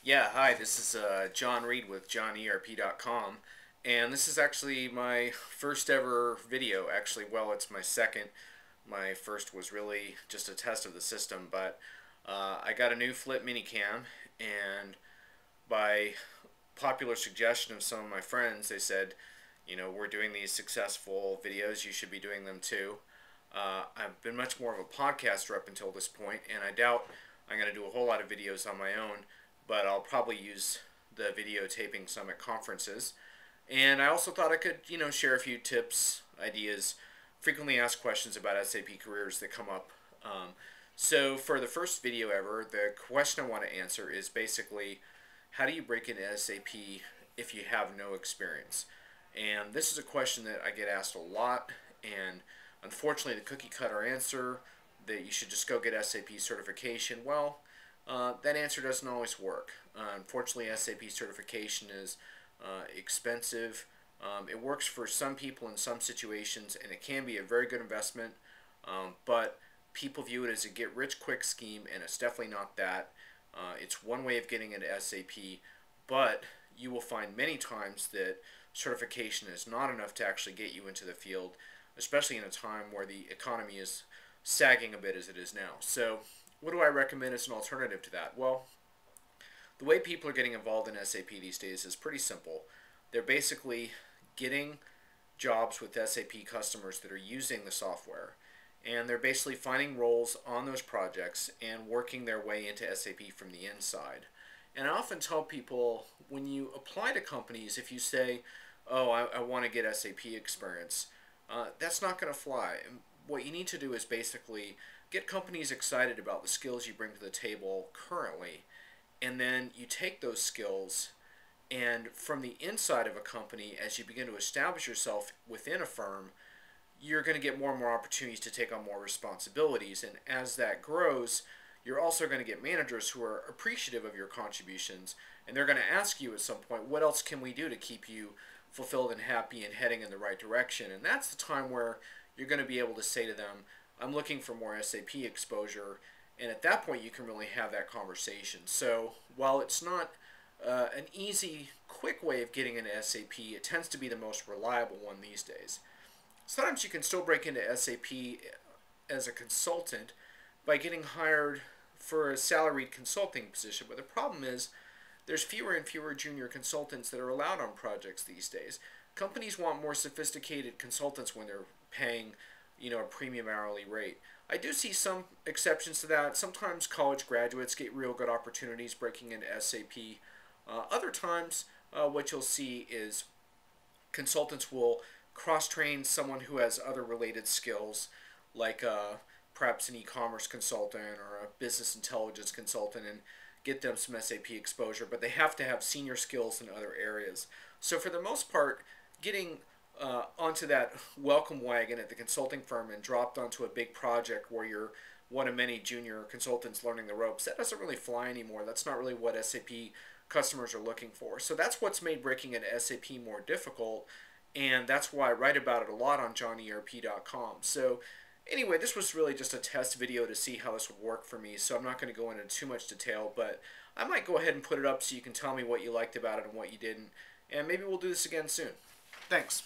Yeah, hi, this is Jon Reed with JohnERP.com, and this is actually my first ever video. Actually, well, it's my second. My first was really just a test of the system, but I got a new flip minicam, and by popular suggestion of some of my friends, they said, we're doing these successful videos, you should be doing them too. I've been much more of a podcaster up until this point, and I doubt I'm going to do a whole lot of videos on my own, but I'll probably use the videotaping some at conferences. And I also thought I could, share a few tips, ideas, frequently asked questions about SAP careers that come up. So for the first video ever, the question I want to answer is basically, how do you break into SAP if you have no experience? And this is a question that I get asked a lot, and unfortunately the cookie cutter answer that you should just go get SAP certification, well, that answer doesn't always work. Unfortunately, SAP certification is expensive. It works for some people in some situations, and it can be a very good investment, but people view it as a get-rich-quick scheme, and it's definitely not that. It's one way of getting into SAP, but you will find many times that certification is not enough to actually get you into the field, especially in a time where the economy is sagging a bit as it is now. So what do I recommend as an alternative to that? Well, the way people are getting involved in SAP these days is pretty simple. They're basically getting jobs with SAP customers that are using the software, and they're basically finding roles on those projects and working their way into SAP from the inside. And I often tell people, when you apply to companies, if you say, oh, I want to get SAP experience, that's not going to fly. And what you need to do is basically get companies excited about the skills you bring to the table currently, and then you take those skills, and from the inside of a company, as you begin to establish yourself within a firm, you're going to get more and more opportunities to take on more responsibilities. And as that grows, you're also going to get managers who are appreciative of your contributions, and they're going to ask you at some point, what else can we do to keep you fulfilled and happy and heading in the right direction? And that's the time where you're going to be able to say to them, I'm looking for more SAP exposure, and at that point you can really have that conversation. So while it's not an easy, quick way of getting into SAP, it tends to be the most reliable one these days. Sometimes you can still break into SAP as a consultant by getting hired for a salaried consulting position, but the problem is there's fewer and fewer junior consultants that are allowed on projects these days. Companies want more sophisticated consultants when they're paying, a premium hourly rate. I do see some exceptions to that. Sometimes college graduates get real good opportunities breaking into SAP. Other times, what you'll see is consultants will cross-train someone who has other related skills, like perhaps an e-commerce consultant or a business intelligence consultant, and get them some SAP exposure, but they have to have senior skills in other areas. So for the most part, getting onto that welcome wagon at the consulting firm and dropped onto a big project where you're one of many junior consultants learning the ropes, that doesn't really fly anymore. That's not really what SAP customers are looking for. So that's what's made breaking into SAP more difficult, and that's why I write about it a lot on JohnERP.com. So anyway, this was really just a test video to see how this would work for me, so I'm not going to go into too much detail, but I might go ahead and put it up so you can tell me what you liked about it and what you didn't, and maybe we'll do this again soon. Thanks.